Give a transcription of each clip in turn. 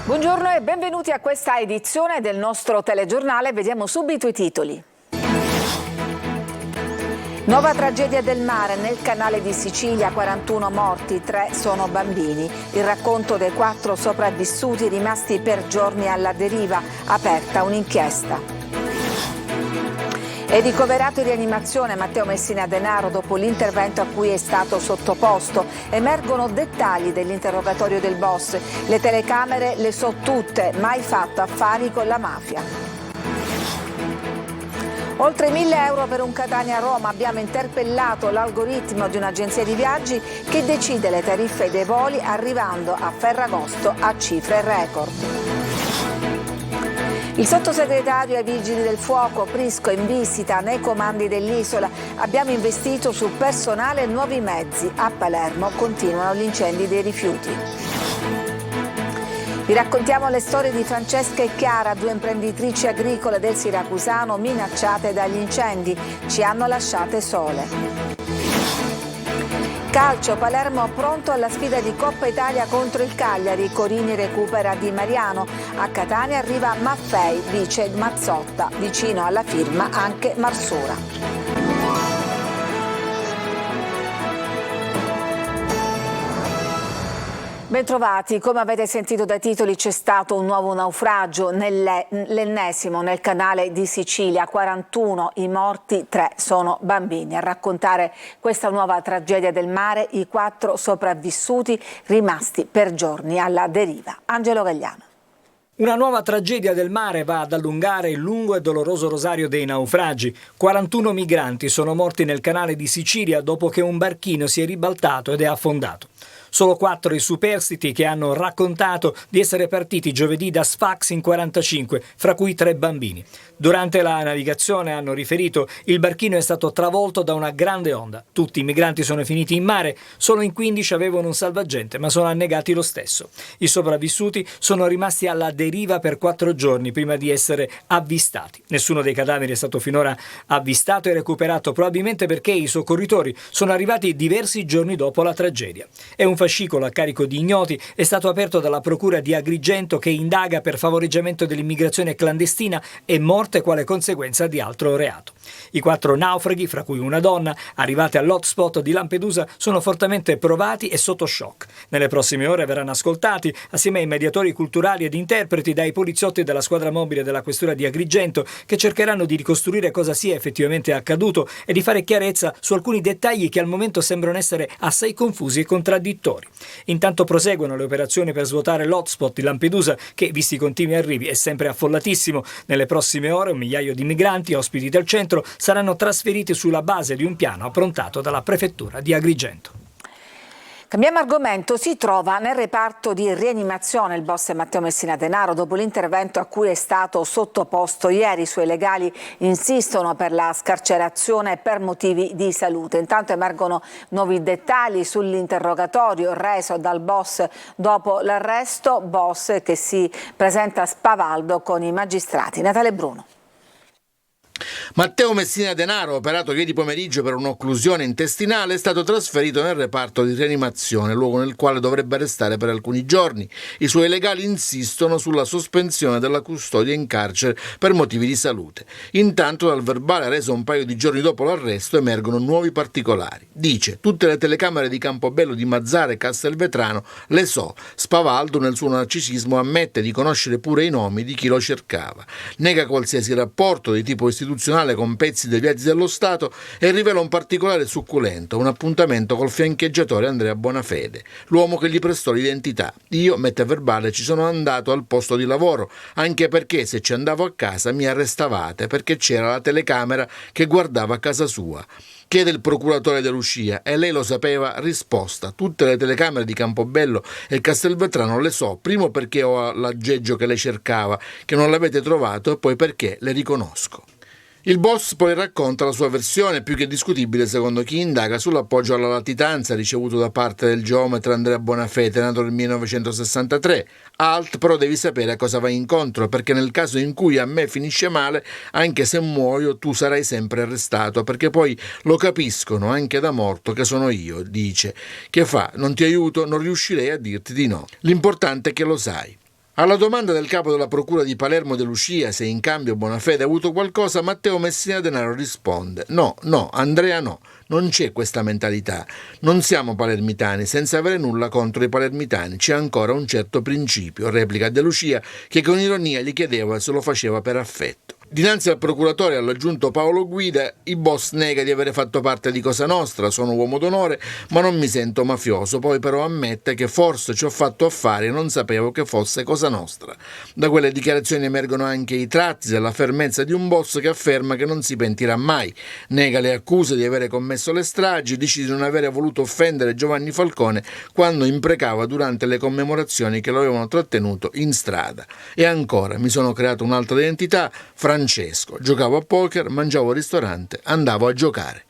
Buongiorno e benvenuti a questa edizione del nostro telegiornale. Vediamo subito i titoli. Nuova tragedia del mare nel canale di Sicilia, 41 morti, 3 sono bambini. Il racconto dei 4 sopravvissuti rimasti per giorni alla deriva, aperta un'inchiesta. È ricoverato in rianimazione Matteo Messina Denaro dopo l'intervento a cui è stato sottoposto. Emergono dettagli dell'interrogatorio del boss. Le telecamere le so tutte, mai fatto affari con la mafia. Oltre 1.000 euro per un Catania-Roma. Abbiamo interpellato l'algoritmo di un'agenzia di viaggi che decide le tariffe dei voli arrivando a Ferragosto a cifre record. Il sottosegretario ai Vigili del Fuoco Prisco in visita nei comandi dell'isola. Abbiamo investito su personale e nuovi mezzi. A Palermo continuano gli incendi dei rifiuti. Vi raccontiamo le storie di Francesca e Chiara, 2 imprenditrici agricole del Siracusano minacciate dagli incendi. Ci hanno lasciate sole. Calcio, Palermo pronto alla sfida di Coppa Italia contro il Cagliari. Corini recupera Di Mariano. A Catania arriva Maffei, vice Mazzotta. Vicino alla firma anche Marsura. Bentrovati, come avete sentito dai titoli c'è stato un nuovo naufragio, l'ennesimo nel canale di Sicilia, 41 i morti, 3 sono bambini. A raccontare questa nuova tragedia del mare i 4 sopravvissuti rimasti per giorni alla deriva. Angelo Gagliano. Una nuova tragedia del mare va ad allungare il lungo e doloroso rosario dei naufragi. 41 migranti sono morti nel canale di Sicilia dopo che un barchino si è ribaltato ed è affondato. Solo 4 i superstiti che hanno raccontato di essere partiti giovedì da Sfax in 45, fra cui 3 bambini. Durante la navigazione, hanno riferito, il barchino è stato travolto da una grande onda. Tutti i migranti sono finiti in mare, solo in 15 avevano un salvagente, ma sono annegati lo stesso. I sopravvissuti sono rimasti alla deriva per 4 giorni prima di essere avvistati. Nessuno dei cadaveri è stato finora avvistato e recuperato, probabilmente perché i soccorritori sono arrivati diversi giorni dopo la tragedia. È un fascicolo a carico di ignoti è stato aperto dalla Procura di Agrigento che indaga per favoreggiamento dell'immigrazione clandestina e morte quale conseguenza di altro reato. I 4 naufraghi, fra cui una donna, arrivati all'hotspot di Lampedusa, sono fortemente provati e sotto shock. Nelle prossime ore verranno ascoltati, assieme ai mediatori culturali ed interpreti, dai poliziotti della squadra mobile della Questura di Agrigento, che cercheranno di ricostruire cosa sia effettivamente accaduto e di fare chiarezza su alcuni dettagli che al momento sembrano essere assai confusi e contraddittori. Intanto proseguono le operazioni per svuotare l'hotspot di Lampedusa, che, visti i continui arrivi, è sempre affollatissimo. Nelle prossime ore 1 migliaio di migranti ospiti del centro saranno trasferiti sulla base di un piano approntato dalla prefettura di Agrigento. Cambiamo argomento, si trova nel reparto di rianimazione il boss Matteo Messina Denaro dopo l'intervento a cui è stato sottoposto ieri. I suoi legali insistono per la scarcerazione per motivi di salute. Intanto emergono nuovi dettagli sull'interrogatorio reso dal boss dopo l'arresto, boss che si presenta spavaldo con i magistrati. Natale Bruno. Matteo Messina Denaro, operato ieri pomeriggio per un'occlusione intestinale, è stato trasferito nel reparto di rianimazione, luogo nel quale dovrebbe restare per alcuni giorni. I suoi legali insistono sulla sospensione della custodia in carcere per motivi di salute. Intanto dal verbale reso un paio di giorni dopo l'arresto emergono nuovi particolari. Dice: tutte le telecamere di Campobello, di Mazzara e Castelvetrano le so. Spavaldo nel suo narcisismo ammette di conoscere pure i nomi di chi lo cercava. Nega qualsiasi rapporto di tipo istituzionale con pezzi dei viaggi dello Stato e rivela un particolare succulento, un appuntamento col fiancheggiatore Andrea Bonafede, l'uomo che gli prestò l'identità. Io, mette a verbale, ci sono andato al posto di lavoro, anche perché se ci andavo a casa mi arrestavate, perché c'era la telecamera che guardava a casa sua. Chiede il procuratore De Lucia e lei lo sapeva, risposta: tutte le telecamere di Campobello e Castelvetrano le so, primo perché ho l'aggeggio che lei cercava, che non l'avete trovato, e poi perché le riconosco. Il boss poi racconta la sua versione, più che discutibile secondo chi indaga, sull'appoggio alla latitanza ricevuto da parte del geometra Andrea Bonafede, nato nel 1963. Alt, però devi sapere a cosa vai incontro, perché nel caso in cui a me finisce male, anche se muoio, tu sarai sempre arrestato, perché poi lo capiscono anche da morto che sono io, dice. Che fa? Non ti aiuto? Non riuscirei a dirti di no. L'importante è che lo sai. Alla domanda del capo della procura di Palermo De Lucia se in cambio Bonafede ha avuto qualcosa, Matteo Messina Denaro risponde: no, Andrea no, non c'è questa mentalità. Non siamo palermitani, senza avere nulla contro i palermitani, c'è ancora un certo principio, replica De Lucia, che con ironia gli chiedeva se lo faceva per affetto. Dinanzi al procuratore e all'aggiunto Paolo Guida, il boss nega di avere fatto parte di Cosa Nostra, sono uomo d'onore, ma non mi sento mafioso, poi però ammette che forse ci ho fatto affari e non sapevo che fosse Cosa Nostra. Da quelle dichiarazioni emergono anche i tratti della fermezza di un boss che afferma che non si pentirà mai, nega le accuse di avere commesso le stragi, dice di non avere voluto offendere Giovanni Falcone quando imprecava durante le commemorazioni che lo avevano trattenuto in strada. E ancora, mi sono creato un'altra identità, Francesco, giocavo a poker, mangiavo al ristorante, andavo a giocare.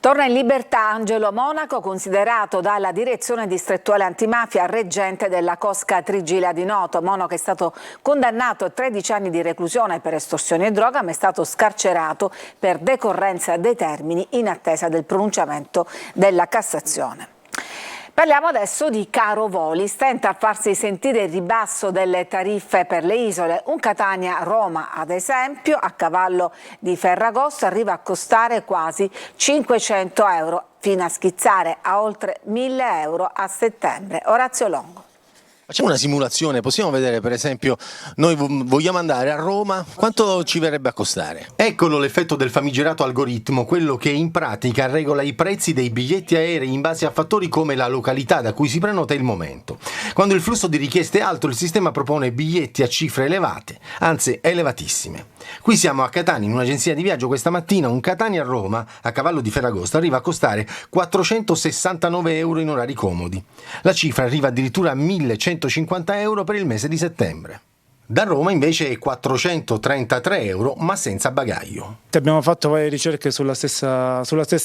Torna in libertà Angelo Monaco, considerato dalla direzione distrettuale antimafia reggente della cosca Trigila di Noto. Monaco è stato condannato a 13 anni di reclusione per estorsione e droga, ma è stato scarcerato per decorrenza dei termini in attesa del pronunciamento della Cassazione. Parliamo adesso di caro voli. Stenta a farsi sentire il ribasso delle tariffe per le isole. Un Catania-Roma, ad esempio, a cavallo di Ferragosto, arriva a costare quasi 500 euro, fino a schizzare a oltre 1.000 euro a settembre. Orazio Longo. Facciamo una simulazione, possiamo vedere per esempio, noi vogliamo andare a Roma, quanto ci verrebbe a costare? Eccolo l'effetto del famigerato algoritmo, quello che in pratica regola i prezzi dei biglietti aerei in base a fattori come la località da cui si prenota e il momento. Quando il flusso di richieste è alto, il sistema propone biglietti a cifre elevate, anzi elevatissime. Qui siamo a Catania, in un'agenzia di viaggio questa mattina, un Catania a Roma, a cavallo di Ferragosto, arriva a costare 469 euro in orari comodi. La cifra arriva addirittura a 1.150 euro per il mese di settembre. Da Roma invece è 433 euro, ma senza bagaglio. Abbiamo fatto varie ricerche sulla stessa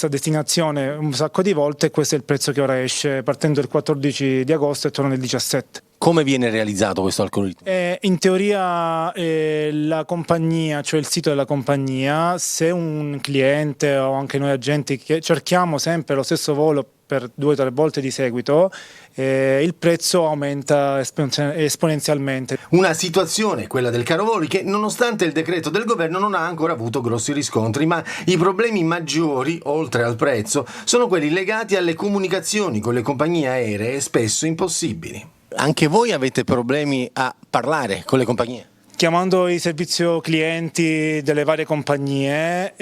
destinazione un sacco di volte e questo è il prezzo che ora esce partendo il 14 di agosto e torna il 17. Come viene realizzato questo algoritmo? In teoria la compagnia, cioè il sito della compagnia, se un cliente o anche noi agenti che cerchiamo sempre lo stesso volo per 2 o 3 volte di seguito, il prezzo aumenta esponenzialmente. Una situazione, quella del caro voli, che nonostante il decreto del governo non ha ancora avuto grossi riscontri, ma i problemi maggiori, oltre al prezzo, sono quelli legati alle comunicazioni con le compagnie aeree, spesso impossibili. Anche voi avete problemi a parlare con le compagnie? Chiamando il servizio clienti delle varie compagnie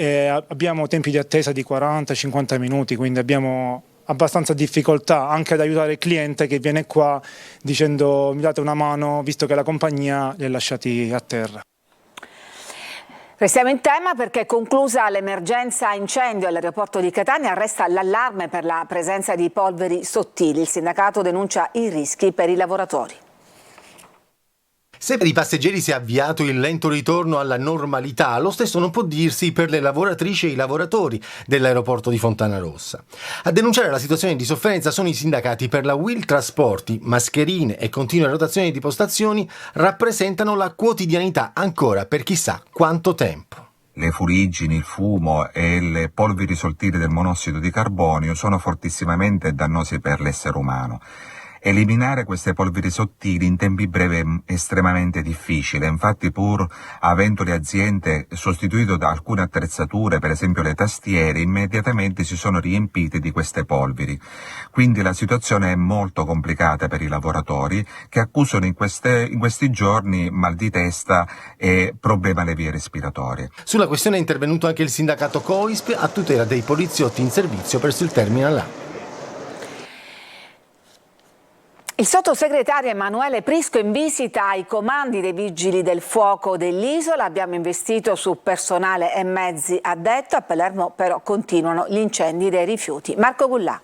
abbiamo tempi di attesa di 40-50 minuti, quindi abbiamo abbastanza difficoltà anche ad aiutare il cliente che viene qua dicendo mi date una mano visto che la compagnia li ha lasciati a terra. Restiamo in tema perché conclusa l'emergenza incendio all'aeroporto di Catania resta l'allarme per la presenza di polveri sottili. Il sindacato denuncia i rischi per i lavoratori. Se per i passeggeri si è avviato il lento ritorno alla normalità, lo stesso non può dirsi per le lavoratrici e i lavoratori dell'aeroporto di Fontanarossa. A denunciare la situazione di sofferenza sono i sindacati. Per la Will Trasporti, mascherine e continue rotazioni di postazioni rappresentano la quotidianità ancora per chissà quanto tempo. Le fuliggini, il fumo e le polveri sottili del monossido di carbonio sono fortissimamente dannosi per l'essere umano. Eliminare queste polveri sottili in tempi brevi è estremamente difficile, infatti pur avendo le aziende sostituito da alcune attrezzature, per esempio le tastiere, immediatamente si sono riempite di queste polveri. Quindi la situazione è molto complicata per i lavoratori che accusano in questi giorni mal di testa e problemi alle vie respiratorie. Sulla questione è intervenuto anche il sindacato COISP a tutela dei poliziotti in servizio presso il Terminal A. Il sottosegretario Emanuele Prisco in visita ai comandi dei Vigili del Fuoco dell'isola. Abbiamo investito su personale e mezzi addetto. A Palermo però continuano gli incendi dei rifiuti. Marco Gullà.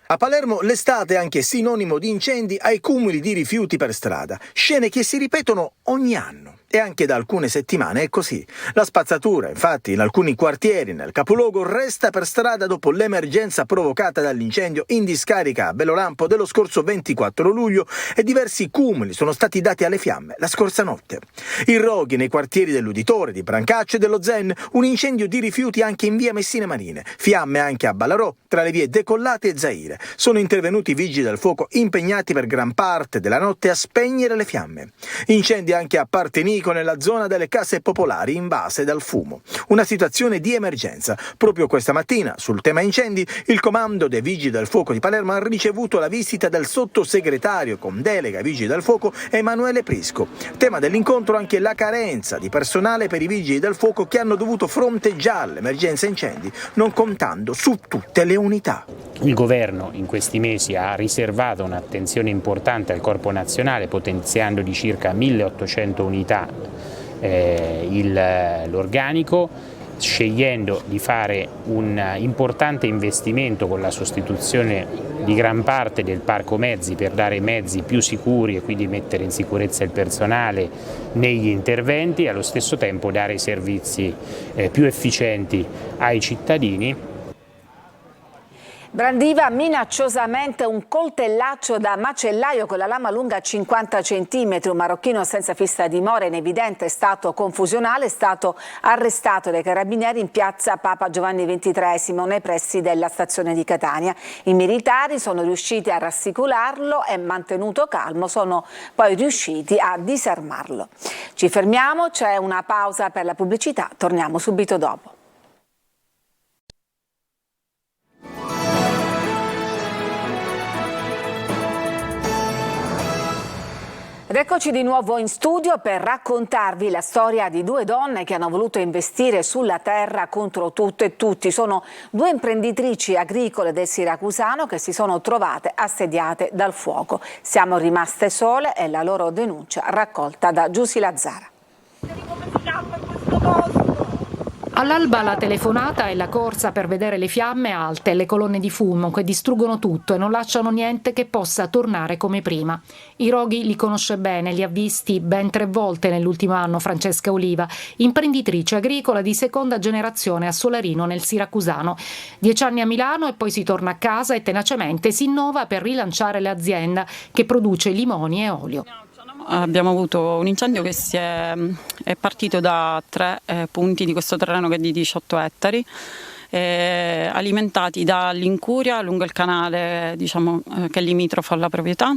A Palermo l'estate è anche sinonimo di incendi ai cumuli di rifiuti per strada, scene che si ripetono ogni anno. e anche da alcune settimane è così. La spazzatura, infatti, in alcuni quartieri nel capoluogo resta per strada dopo l'emergenza provocata dall'incendio in discarica a Belolampo dello scorso 24 luglio e diversi cumuli sono stati dati alle fiamme la scorsa notte. I roghi nei quartieri dell'Uditore, di Brancaccio e dello Zen, un incendio di rifiuti anche in via Messine Marine, fiamme anche a Ballarò, tra le vie Decollate e Zaire. Sono intervenuti i vigili del fuoco impegnati per gran parte della notte a spegnere le fiamme. Incendi anche a Partenico, nella zona delle case popolari invase dal fumo. Una situazione di emergenza. Proprio questa mattina, sul tema incendi, il comando dei vigili del fuoco di Palermo ha ricevuto la visita del sottosegretario con delega ai vigili del fuoco Emanuele Prisco. Tema dell'incontro anche la carenza di personale per i vigili del fuoco che hanno dovuto fronteggiare l'emergenza incendi, non contando su tutte le unità. Il governo in questi mesi ha riservato un'attenzione importante al Corpo Nazionale, potenziando di circa 1800 unità l'organico, scegliendo di fare un importante investimento con la sostituzione di gran parte del parco mezzi per dare mezzi più sicuri e quindi mettere in sicurezza il personale negli interventi e allo stesso tempo dare servizi più efficienti ai cittadini. Brandiva minacciosamente un coltellaccio da macellaio con la lama lunga 50 cm. Un marocchino senza fissa dimora in evidente stato confusionale è stato arrestato dai carabinieri in piazza Papa Giovanni XXIII nei pressi della stazione di Catania. I militari sono riusciti a rassicurarlo e mantenuto calmo, sono poi riusciti a disarmarlo. Ci fermiamo, c'è una pausa per la pubblicità, torniamo subito dopo. Ed eccoci di nuovo in studio per raccontarvi la storia di due donne che hanno voluto investire sulla terra contro tutto e tutti. Sono due imprenditrici agricole del Siracusano che si sono trovate assediate dal fuoco. Siamo rimaste sole e la loro denuncia raccolta da Giusy Lazzara. All'alba la telefonata e la corsa per vedere le fiamme alte e le colonne di fumo che distruggono tutto e non lasciano niente che possa tornare come prima. I roghi li conosce bene, li ha visti ben 3 volte nell'ultimo anno Francesca Oliva, imprenditrice agricola di seconda generazione a Solarino nel Siracusano. 10 anni a Milano e poi si torna a casa e tenacemente si innova per rilanciare l'azienda che produce limoni e olio. Abbiamo avuto un incendio che è partito da 3 punti di questo terreno che è di 18 ettari, alimentati dall'incuria lungo il canale che è limitrofo alla proprietà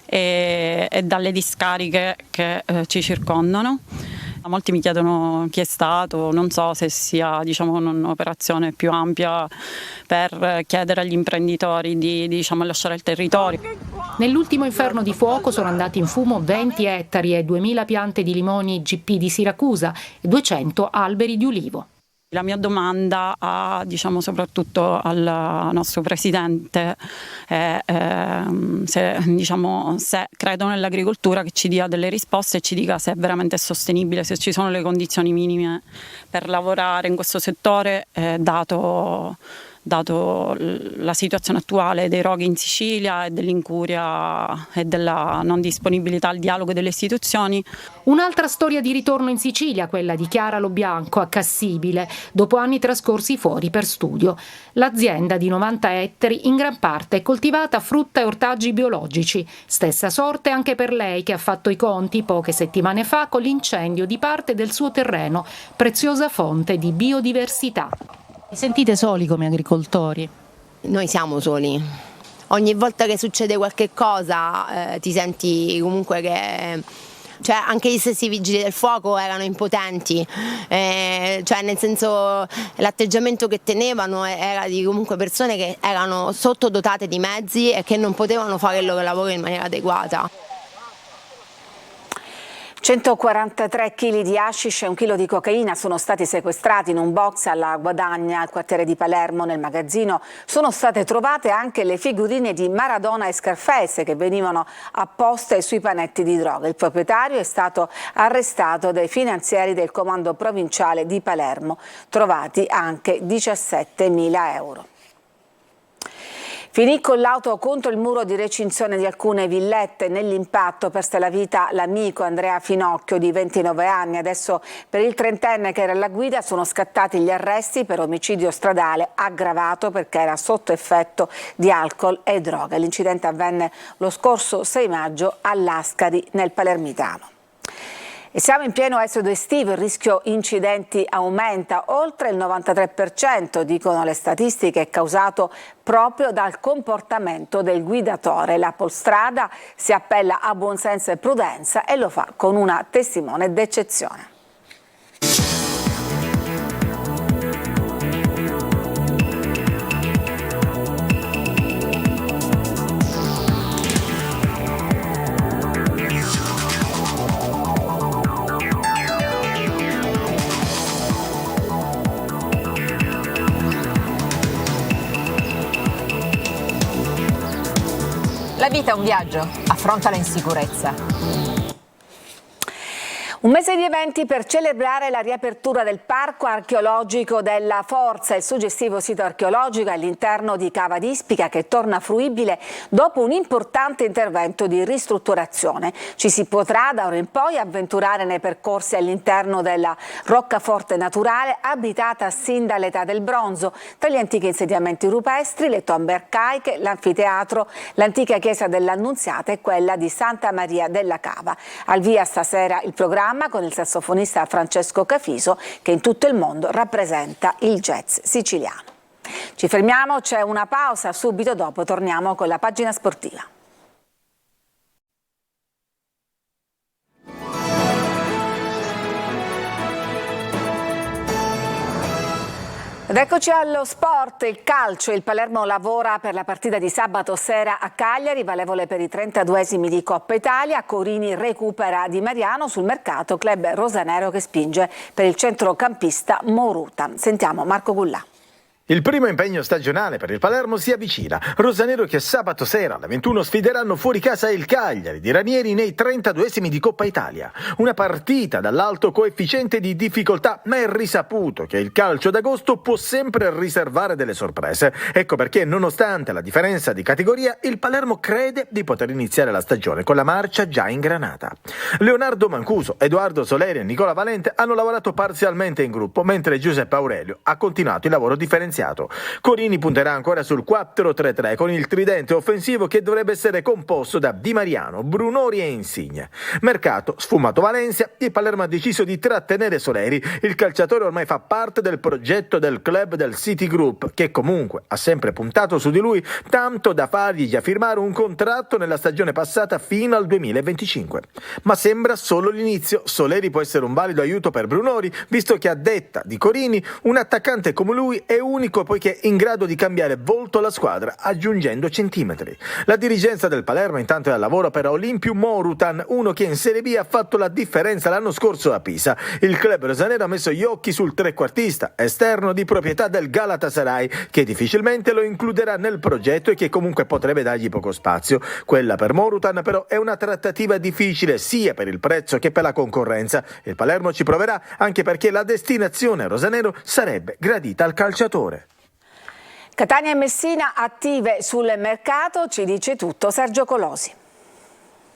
e dalle discariche che ci circondano. Molti mi chiedono chi è stato, non so se sia un'operazione più ampia per chiedere agli imprenditori di lasciare il territorio. Nell'ultimo inferno di fuoco sono andati in fumo 20 ettari e 2000 piante di limoni GP di Siracusa e 200 alberi di ulivo. La mia domanda soprattutto al nostro presidente è se credo nell'agricoltura, che ci dia delle risposte e ci dica se è veramente sostenibile, se ci sono le condizioni minime per lavorare in questo settore, dato la situazione attuale dei roghi in Sicilia e dell'incuria e della non disponibilità al dialogo delle istituzioni. Un'altra storia di ritorno in Sicilia, quella di Chiara Lobianco a Cassibile, dopo anni trascorsi fuori per studio. L'azienda di 90 ettari in gran parte è coltivata frutta e ortaggi biologici. Stessa sorte anche per lei, che ha fatto i conti poche settimane fa con l'incendio di parte del suo terreno, preziosa fonte di biodiversità. Vi sentite soli come agricoltori? Noi siamo soli. Ogni volta che succede qualche cosa ti senti comunque che... anche gli stessi vigili del fuoco erano impotenti, nel senso l'atteggiamento che tenevano era di comunque persone che erano sottodotate di mezzi e che non potevano fare il loro lavoro in maniera adeguata. 143 kg di hashish e 1 chilo di cocaina sono stati sequestrati in un box alla Guadagna, al quartiere di Palermo. Nel magazzino sono state trovate anche le figurine di Maradona e Scarface che venivano apposte sui panetti di droga. Il proprietario è stato arrestato dai finanzieri del comando provinciale di Palermo. Trovati anche 17.000 euro. Finì con l'auto contro il muro di recinzione di alcune villette. Nell'impatto perse la vita l'amico Andrea Finocchio di 29 anni. Adesso per il trentenne che era alla guida sono scattati gli arresti per omicidio stradale aggravato perché era sotto effetto di alcol e droga. L'incidente avvenne lo scorso 6 maggio all'Ascari nel Palermitano. E siamo in pieno esodo estivo, il rischio incidenti aumenta, oltre il 93%, dicono le statistiche, è causato proprio dal comportamento del guidatore. La Polstrada si appella a buonsenso e prudenza e lo fa con una testimone d'eccezione. La vita è un viaggio, affrontala in sicurezza. Un mese di eventi per celebrare la riapertura del Parco Archeologico della Forza, il suggestivo sito archeologico all'interno di Cava d'Ispica che torna fruibile dopo un importante intervento di ristrutturazione. Ci si potrà da ora in poi avventurare nei percorsi all'interno della roccaforte naturale abitata sin dall'età del bronzo, tra gli antichi insediamenti rupestri, le tombe arcaiche, l'anfiteatro, l'antica chiesa dell'Annunziata e quella di Santa Maria della Cava. Al via stasera il programma con il sassofonista Francesco Cafiso che in tutto il mondo rappresenta il jazz siciliano. Ci fermiamo, c'è una pausa, subito dopo torniamo con la pagina sportiva. Ed eccoci allo sport, il calcio. Il Palermo lavora per la partita di sabato sera a Cagliari, valevole per i 32esimi di Coppa Italia. Corini recupera Di Mariano, sul mercato club rosanero che spinge per il centrocampista Morutan. Sentiamo Marco Gullà. Il primo impegno stagionale per il Palermo si avvicina. Rosanero che sabato sera alle 21 sfideranno fuori casa il Cagliari di Ranieri nei 32esimi di Coppa Italia. Una partita dall'alto coefficiente di difficoltà, ma è risaputo che il calcio d'agosto può sempre riservare delle sorprese. Ecco perché, nonostante la differenza di categoria, il Palermo crede di poter iniziare la stagione con la marcia già ingranata. Leonardo Mancuso, Edoardo Soleri e Nicola Valente hanno lavorato parzialmente in gruppo, mentre Giuseppe Aurelio ha continuato il lavoro differenziato. Corini punterà ancora sul 4-3-3 con il tridente offensivo che dovrebbe essere composto da Di Mariano, Brunori e Insigne. Mercato sfumato Valencia, il Palermo ha deciso di trattenere Soleri. Il calciatore ormai fa parte del progetto del club del City Group, che comunque ha sempre puntato su di lui, tanto da fargli già firmare un contratto nella stagione passata fino al 2025. Ma sembra solo l'inizio. Soleri può essere un valido aiuto per Brunori, visto che a detta di Corini un attaccante come lui è unico poiché è in grado di cambiare volto alla squadra aggiungendo centimetri. La dirigenza del Palermo intanto è al lavoro per Olimpiu Morutan, uno che in Serie B ha fatto la differenza l'anno scorso a Pisa. Il club rosanero ha messo gli occhi sul trequartista esterno di proprietà del Galatasaray, che difficilmente lo includerà nel progetto e che comunque potrebbe dargli poco spazio. Quella per Morutan però è una trattativa difficile sia per il prezzo che per la concorrenza. Il Palermo ci proverà anche perché la destinazione rosanero sarebbe gradita al calciatore. Catania e Messina attive sul mercato, ci dice tutto Sergio Colosi.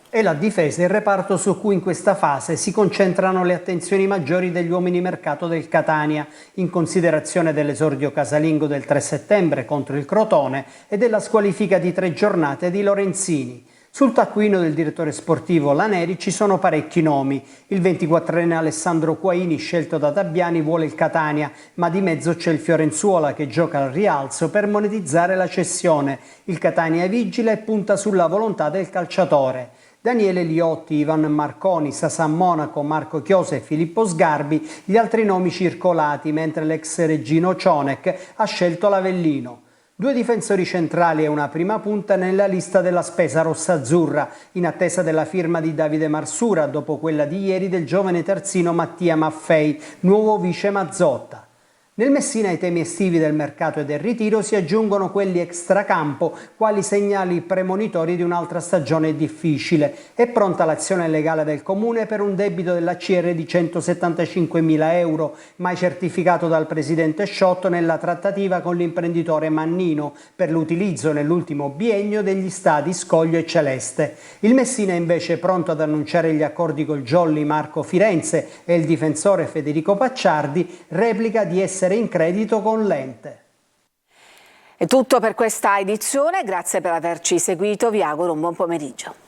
È la difesa il reparto su cui in questa fase si concentrano le attenzioni maggiori degli uomini mercato del Catania, in considerazione dell'esordio casalingo del 3 settembre contro il Crotone e della squalifica di 3 giornate di Lorenzini. Sul taccuino del direttore sportivo Laneri ci sono parecchi nomi. Il 24enne Alessandro Quaini, scelto da Dabbiani, vuole il Catania, ma di mezzo c'è il Fiorenzuola che gioca al rialzo per monetizzare la cessione. Il Catania vigila e punta sulla volontà del calciatore. Daniele Liotti, Ivan Marconi, Sasan Monaco, Marco Chiose e Filippo Sgarbi, gli altri nomi circolati, mentre l'ex reggino Cionek ha scelto l'Avellino. 2 difensori centrali e una prima punta nella lista della spesa rossa-azzurra, in attesa della firma di Davide Marsura, dopo quella di ieri del giovane terzino Mattia Maffei, nuovo vice Mazzotta. Nel Messina ai temi estivi del mercato e del ritiro si aggiungono quelli extracampo, quali segnali premonitori di un'altra stagione difficile. È pronta l'azione legale del Comune per un debito dell'ACR di 175.000 euro, mai certificato dal presidente Sciotto nella trattativa con l'imprenditore Mannino per l'utilizzo nell'ultimo biennio degli stadi Scoglio e Celeste. Il Messina è invece pronto ad annunciare gli accordi col Jolly Marco Firenze e il difensore Federico Pacciardi replica di essere in credito con l'ente. È tutto per questa edizione, grazie per averci seguito, vi auguro un buon pomeriggio.